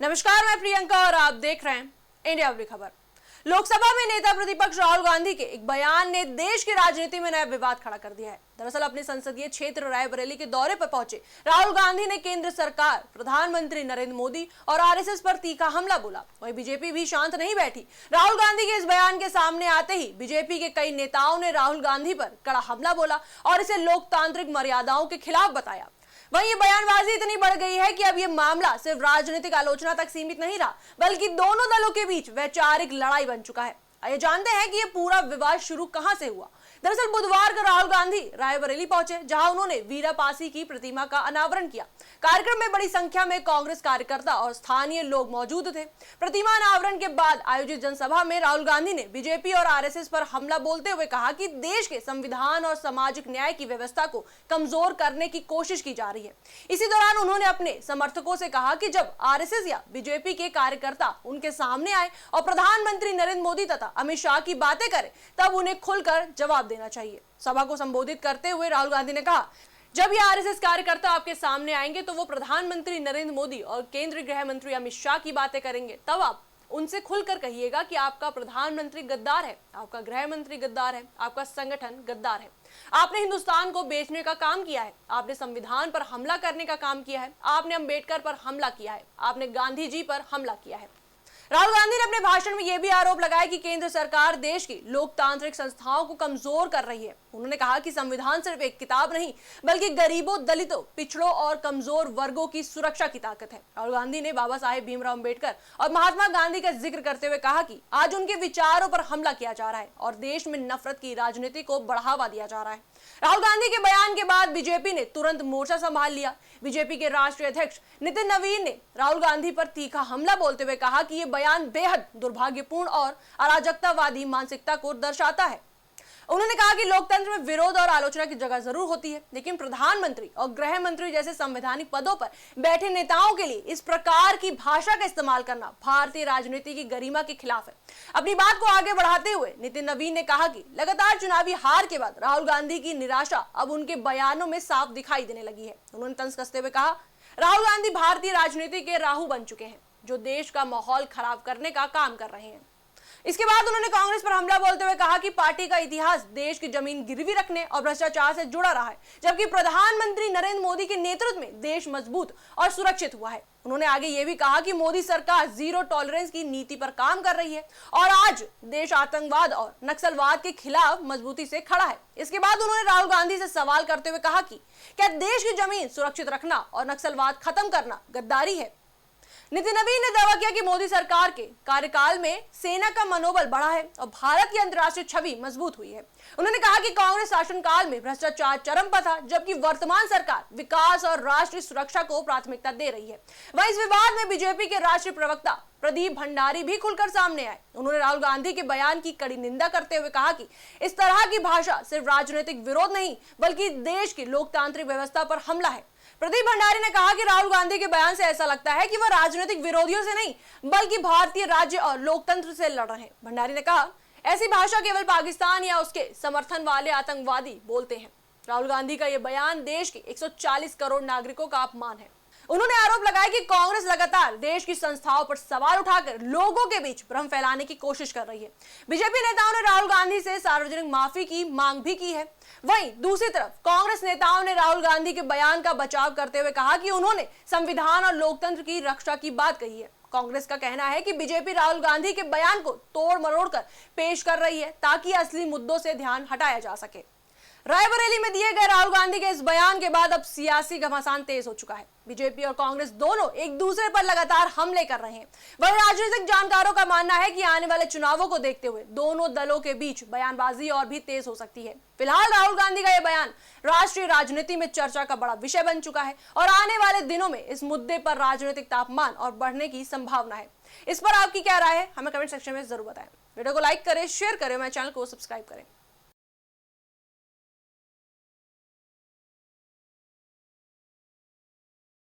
नमस्कार, मैं प्रियंका और आप देख रहे हैं इंडिया अभी खबर। लोकसभा में नेता प्रतिपक्ष राहुल गांधी के एक बयान ने देश की राजनीति में नया विवाद खड़ा कर दिया है। दरअसल अपने संसदीय क्षेत्र रायबरेली के दौरे पर पहुंचे राहुल गांधी ने केंद्र सरकार, प्रधानमंत्री नरेंद्र मोदी और आरएसएस पर तीखा हमला बोला। वहीं बीजेपी भी शांत नहीं बैठी। राहुल गांधी के इस बयान के सामने आते ही बीजेपी के कई नेताओं ने राहुल गांधी पर कड़ा हमला बोला और इसे लोकतांत्रिक मर्यादाओं के खिलाफ बताया। वहीं ये बयानबाजी इतनी बढ़ गई है कि अब ये मामला सिर्फ राजनीतिक आलोचना तक सीमित नहीं रहा, बल्कि दोनों दलों के बीच वैचारिक लड़ाई बन चुका है। आइए जानते हैं कि ये पूरा विवाद शुरू कहां से हुआ। दरअसल बुधवार को राहुल गांधी रायबरेली पहुंचे, जहां उन्होंने वीरा पासी की प्रतिमा का अनावरण किया। कार्यक्रम में बड़ी संख्या में कांग्रेस कार्यकर्ता और स्थानीय लोग मौजूद थे। प्रतिमा अनावरण के बाद आयोजित जनसभा में राहुल गांधी ने बीजेपी और आरएसएस पर हमला बोलते हुए कहा कि देश के संविधान और सामाजिक न्याय की व्यवस्था को कमजोर करने की कोशिश की जा रही है। इसी दौरान उन्होंने अपने समर्थकों से कहा कि जब आरएसएस या बीजेपी के कार्यकर्ता उनके सामने आए और प्रधानमंत्री नरेंद्र मोदी तथा अमित शाह की बातें करें, तब उन्हें खुलकर जवाब देना चाहिए। सभा को संबोधित करते हुए राहुल गांधी ने कहा, जब ये आरएसएस कार्यकर्ता आपके सामने आएंगे तो वो प्रधानमंत्री नरेंद्र मोदी और केंद्रीय गृह मंत्री अमित शाह की बातें करेंगे, तब आप उनसे खुलकर कहिएगा कि आपका प्रधानमंत्री गद्दार है, आपका गृह मंत्री गद्दार है, आपका संगठन गद्दार है। आपने हिंदुस्तान को बेचने का काम किया है, आपने संविधान पर हमला करने का काम किया है, आपने अंबेडकर पर हमला किया है, आपने गांधी जी पर हमला किया है। राहुल गांधी ने अपने भाषण में यह भी आरोप लगाया कि केंद्र सरकार देश की लोकतांत्रिक संस्थाओं को कमजोर कर रही है। उन्होंने कहा कि संविधान सिर्फ एक किताब नहीं, बल्कि गरीबों, दलितों, पिछड़ों और कमजोर वर्गों की सुरक्षा की ताकत है। राहुल गांधी ने बाबा साहेब भीमराव अंबेडकर और महात्मा गांधी का जिक्र करते हुए कहा कि आज उनके विचारों पर हमला किया जा रहा है और देश में नफरत की राजनीति को बढ़ावा दिया जा रहा है। राहुल गांधी के बयान के बाद बीजेपी ने तुरंत मोर्चा संभाल लिया। बीजेपी के राष्ट्रीय अध्यक्ष नितिन नवीन ने राहुल गांधी पर तीखा हमला बोलते हुए कहा कि ये बयान बेहद दुर्भाग्यपूर्ण और अराजकतावादी मानसिकता को दर्शाता है। उन्होंने कहा कि लोकतंत्र में विरोध और आलोचना की जगह जरूर होती है, लेकिन प्रधानमंत्री और गृह मंत्री जैसे संवैधानिक पदों पर बैठे नेताओं के लिए इस प्रकार की भाषा का इस्तेमाल करना भारतीय राजनीति की गरिमा के खिलाफ है। अपनी बात को आगे बढ़ाते हुए नितिन नवीन ने कहा कि लगातार चुनावी हार के बाद राहुल गांधी की निराशा अब उनके बयानों में साफ दिखाई देने लगी है। उन्होंने तंज कसते हुए कहा, राहुल गांधी भारतीय राजनीति के राहु बन चुके हैं, जो देश का माहौल खराब करने का काम कर रहे हैं। इसके बाद उन्होंने कांग्रेस पर हमला बोलते हुए कहा कि पार्टी का इतिहास देश की जमीन गिरवी रखने और भ्रष्टाचार से जुड़ा रहा है, जबकि प्रधानमंत्री नरेंद्र मोदी के नेतृत्व में देश मजबूत और सुरक्षित हुआ है। उन्होंने आगे ये भी कहा कि मोदी सरकार जीरो टॉलरेंस की नीति पर काम कर रही है और आज देश आतंकवाद और नक्सलवाद के खिलाफ मजबूती से खड़ा है। इसके बाद उन्होंने राहुल गांधी से सवाल करते हुए कहा कि क्या देश की जमीन सुरक्षित रखना और नक्सलवाद खत्म करना गद्दारी है। नितिन नवीन ने दावा किया कि मोदी सरकार के कार्यकाल में सेना का मनोबल बढ़ा है और भारत की अंतर्राष्ट्रीय छवि मजबूत हुई है। उन्होंने कहा कि कांग्रेस शासनकाल में भ्रष्टाचार चरम पर था, जबकि वर्तमान सरकार विकास और राष्ट्रीय सुरक्षा को प्राथमिकता दे रही है। वहीं इस विवाद में बीजेपी के राष्ट्रीय प्रवक्ता प्रदीप भंडारी भी खुलकर सामने आए। उन्होंने राहुल गांधी के बयान की कड़ी निंदा करते हुए कहा कि इस तरह की भाषा सिर्फ राजनीतिक विरोध नहीं, बल्कि देश की लोकतांत्रिक व्यवस्था पर हमला है। प्रदीप भंडारी ने कहा कि राहुल गांधी के बयान से ऐसा लगता है कि वह राजनीतिक विरोधियों से नहीं, बल्कि भारतीय राज्य और लोकतंत्र से लड़ रहे हैं। भंडारी ने कहा, ऐसी भाषा केवल पाकिस्तान या उसके समर्थन वाले आतंकवादी बोलते हैं। राहुल गांधी का यह बयान देश के 140 करोड़ नागरिकों का अपमान है। उन्होंने आरोप लगाया कि कांग्रेस लगातार देश की संस्थाओं पर सवाल उठाकर लोगों के बीच भ्रम फैलाने की कोशिश कर रही है। बीजेपी नेताओं ने राहुल गांधी से सार्वजनिक माफी की मांग भी की है। वहीं दूसरी तरफ कांग्रेस नेताओं ने राहुल गांधी के बयान का बचाव करते हुए कहा कि उन्होंने संविधान और लोकतंत्र की रक्षा की बात कही है। कांग्रेस का कहना है कि बीजेपी राहुल गांधी के बयान को तोड़ मरोड़ कर पेश कर रही है, ताकि असली मुद्दों से ध्यान हटाया जा सके। रायबरेली में दिए गए राहुल गांधी के इस बयान के बाद अब सियासी घमासान तेज हो चुका है। बीजेपी और कांग्रेस दोनों एक दूसरे पर लगातार हमले कर रहे हैं। वहीं राजनीतिक जानकारों का मानना है कि आने वाले चुनावों को देखते हुए दोनों दलों के बीच बयानबाजी और भी तेज हो सकती है। फिलहाल राहुल गांधी का यह बयान राष्ट्रीय राजनीति में चर्चा का बड़ा विषय बन चुका है और आने वाले दिनों में इस मुद्दे पर राजनीतिक तापमान और बढ़ने की संभावना है। इस पर आपकी क्या राय है, हमें कमेंट सेक्शन में जरूर बताएं। वीडियो को लाइक करें, शेयर करें, मेरे चैनल को सब्सक्राइब करें।